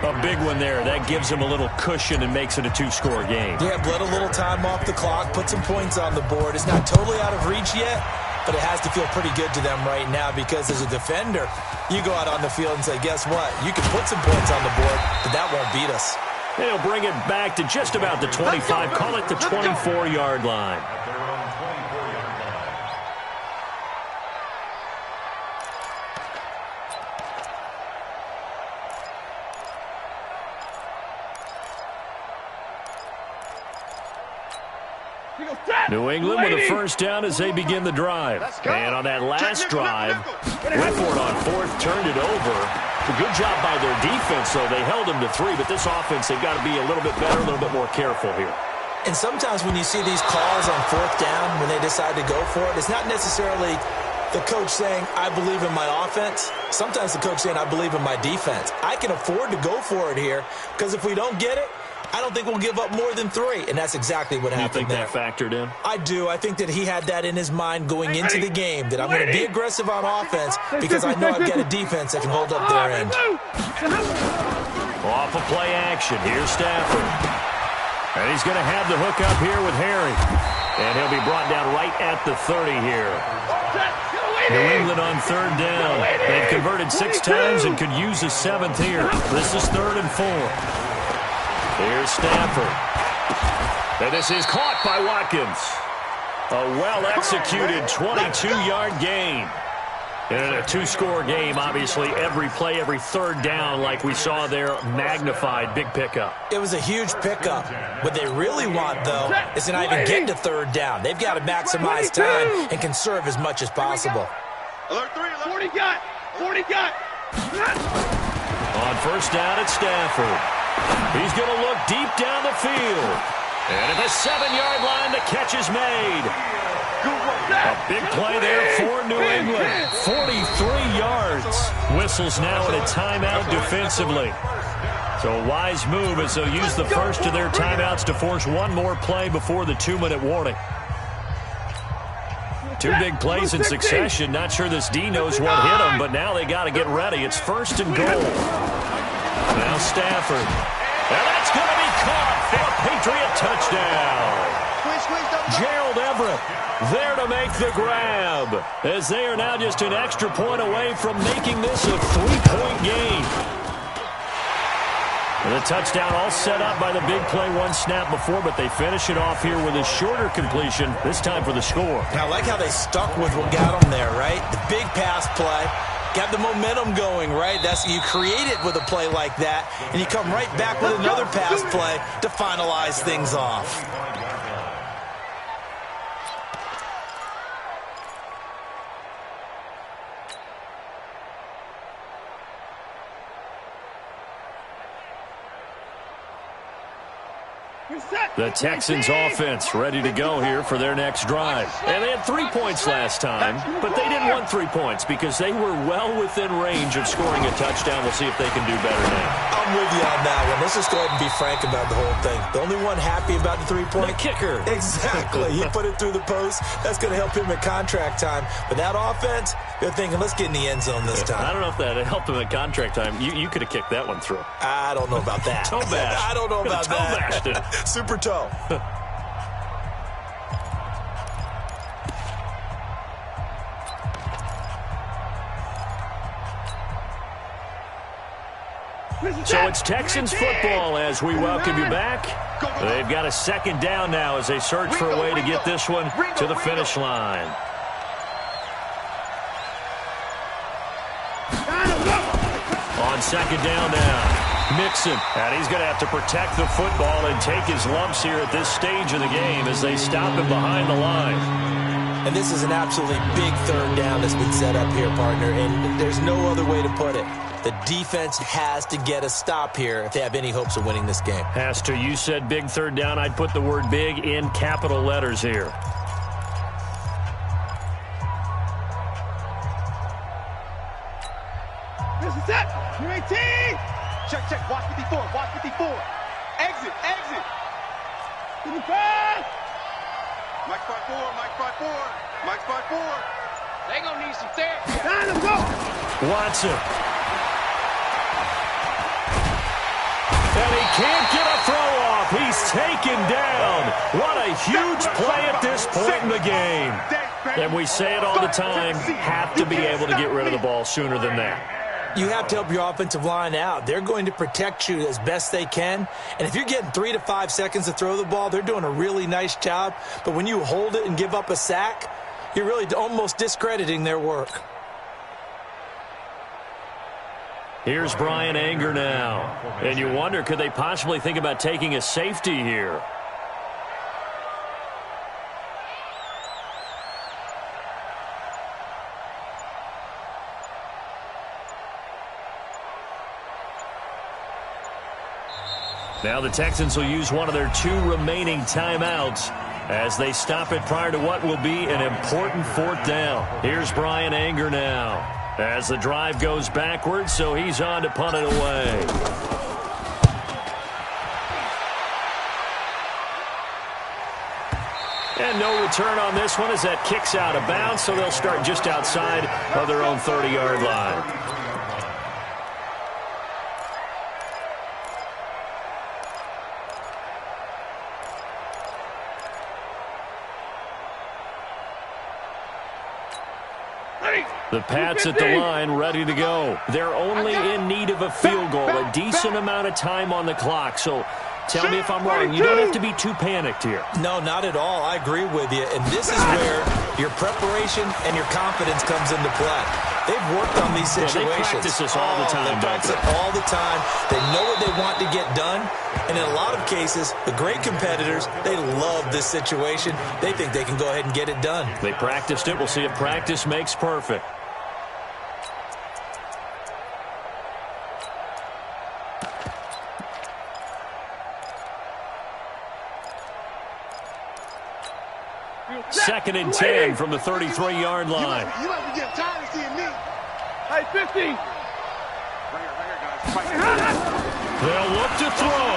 A big one there. That gives them a little cushion and makes it a 2-score game. Yeah, bled a little time off the clock, put some points on the board. It's not totally out of reach yet, but it has to feel pretty good to them right now because as a defender, you go out on the field and say, guess what? You can put some points on the board, but that won't beat us. They'll bring it back to just about the 25. Call it the 24-yard line. New England with a first down as they begin the drive. And on that last drive, went for it on 4th, turned it over. A good job by their defense, though. They held them to 3, but this offense, they've got to be a little bit better, a little bit more careful here. And sometimes when you see these calls on 4th down, when they decide to go for it, it's not necessarily the coach saying, I believe in my offense. Sometimes the coach saying, I believe in my defense. I can afford to go for it here because if we don't get it, I don't think we'll give up more than 3, and that's exactly what happened there. You think that factored in? I do. I think that he had that in his mind going into the game, that I'm going to be aggressive on offense because I know I've got a defense that can hold up their end. Off of play action. Here's Stafford. And he's going to have the hook up here with Harry. And he'll be brought down right at the 30 here. New England on 3rd down. They've converted 6 times and could use a 7th here. This is 3rd and 4. Here's Stafford. And this is caught by Watkins. A well-executed 22-yard gain. And in a 2-score game, obviously, every play, every 3rd down, like we saw there, magnified, big pickup. It was a huge pickup. What they really want, though, is to not even get to 3rd down. They've got to maximize time and conserve as much as possible. Alert 3, 40 got. 40 got. On 1st down, it's Stafford. He's going to look deep down the field. And at the 7-yard line, the catch is made. A big play there for New England. 43 yards. Whistles now in a timeout defensively. So a wise move as they'll use the first of their timeouts to force one more play before the 2-minute warning. 2 big plays in succession. Not sure this D knows what hit them, but now they got to get ready. It's 1st and goal. Now Stafford. And that's going to be caught for a Patriot touchdown. Gerald Everett there to make the grab, as they are now just an extra point away from making this a 3-point game. And the touchdown all set up by the big play 1 snap before, but they finish it off here with a shorter completion, this time for the score. And I like how they stuck with what got them there, right? The big pass play. Got the momentum going, right? That's you create it with a play like that, and you come right back with another pass play to finalize things off. The Texans offense ready to go here for their next drive. And they had 3 points last time, but they didn't want 3 points because they were well within range of scoring a touchdown. We'll see if they can do better now. I'm with you on that one. Let's just go ahead and be frank about the whole thing. The only one happy about the 3-point? The kicker. Exactly. He put it through the post. That's going to help him at contract time. But that offense, they're thinking, let's get in the end zone this time. I don't know if that helped him at contract time. You could have kicked that one through. I don't know about that. Toe bash. I don't know about toe that. Bashed it. Super toe. So it's Texans football as we welcome you back. They've got a 2nd down now as they search for a way to get this one to the finish line. On 2nd down now. Mixon, and he's going to have to protect the football and take his lumps here at this stage of the game as they stop him behind the line. And this is an absolutely big 3rd down that's been set up here, partner, and there's no other way to put it. The defense has to get a stop here if they have any hopes of winning this game. Has to. You said big 3rd down. I'd put the word big in capital letters here. This is it. You're 18. Check. Watch 54. Watch 54. Exit. To the pass. Mike 5-4. Mike 5-4. They gonna need some therapy. Time to go. Watson. And he can't get a throw off. He's taken down. What a huge play at this point in the game. And we say it all the time, have to be able to get rid of the ball sooner than that. You have to help your offensive line out. They're going to protect you as best they can. And if you're getting 3 to 5 seconds to throw the ball, they're doing a really nice job. But when you hold it and give up a sack, you're really almost discrediting their work. Here's Brian Anger now. And you wonder, could they possibly think about taking a safety here? Now the Texans will use one of their 2 remaining timeouts as they stop it prior to what will be an important 4th down. Here's Brian Anger now as the drive goes backwards, so he's on to punt it away. And no return on this one as that kicks out of bounds, so they'll start just outside of their own 30-yard line. The Pats at the line, ready to go. They're only in need of a field goal, a decent amount of time on the clock. So tell me if I'm wrong. You don't have to be too panicked here. No, not at all. I agree with you. And this is where your preparation and your confidence comes into play. They've worked on these situations. They practice this all the time. They practice it all the time. They know what they want to get done. And in a lot of cases, the great competitors, they love this situation. They think they can go ahead and get it done. They practiced it. We'll see if practice makes perfect. Second and 10 from the 33-yard line. You might be getting tired of seeing me. Hey, 50. Right here, guys. They'll look to throw.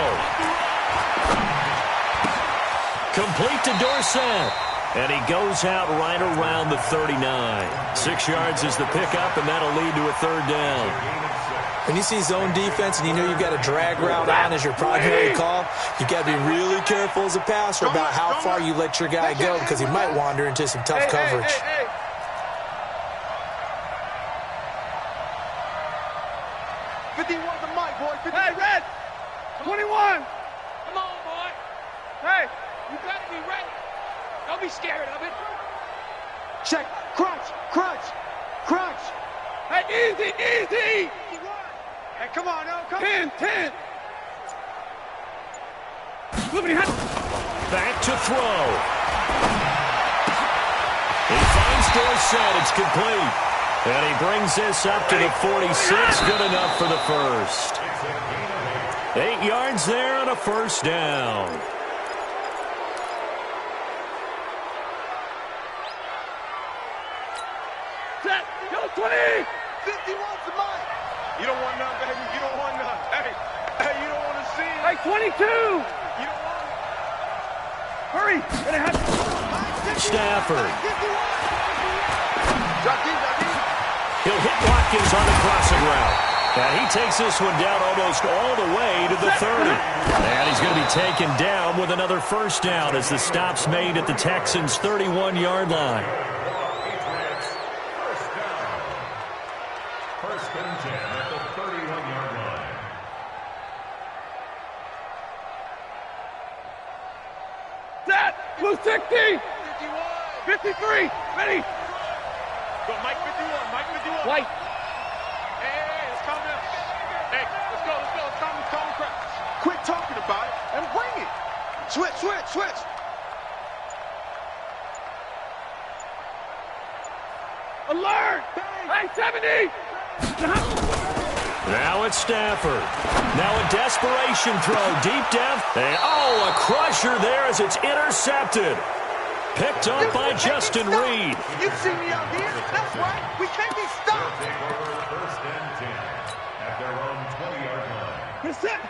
Complete to Dorsett. And he goes out right around the 39. 6 yards is the pickup, and that'll lead to a 3rd down. When you see zone defense and you know you've got a drag route on as your primary call, you've got to be really careful as a passer about how far you let your guy go because he might wander into some tough coverage. 51's the mic, boy. 50. Hey, Red. 21. Come on, boy. Hey, you got to be ready. Don't be scared of it. Check. Crunch. Crunch. Crunch. Hey, easy, easy. Hey, come on, now. Come 10. Back to throw. He finds Dorsett. It's complete. And he brings this up to the 46. Good enough for the first. 8 yards there on a 1st down. Set. Go 20. 51's the mic. You don't want none, baby. You don't want none. Hey, you don't want to see it. Hey, 22. You don't want it. Hurry. Stafford. He'll hit Watkins on the crossing route. And he takes this one down almost all the way to the 30. And he's going to be taken down with another 1st down as the stop's made at the Texans' 31-yard line. Blue 60. 51. 53. Ready. Go, Mike 51. Mike 51. White. Hey, let's calm down. Hey, let's go. Let's calm crap. Quit talking about it and bring it. Switch. Alert. Hey, 70. Now it's Stafford. Now a desperation throw deep down. And, a crusher there as it's intercepted. Picked up by Justin Reed. You see me out here? That's right. We can't be stopped.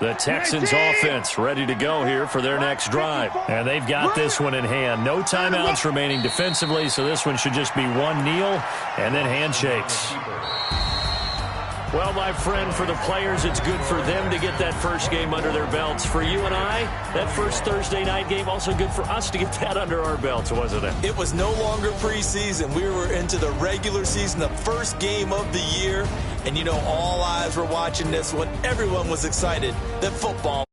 The Texans offense ready to go here for their next drive. And they've got this one in hand. No timeouts remaining defensively, so this one should just be one kneel and then handshakes. Well, my friend, for the players, it's good for them to get that first game under their belts. For you and I, that first Thursday night game, also good for us to get that under our belts, wasn't it? It was no longer preseason. We were into the regular season, the first game of the year. And, all eyes were watching this one. Everyone was excited that football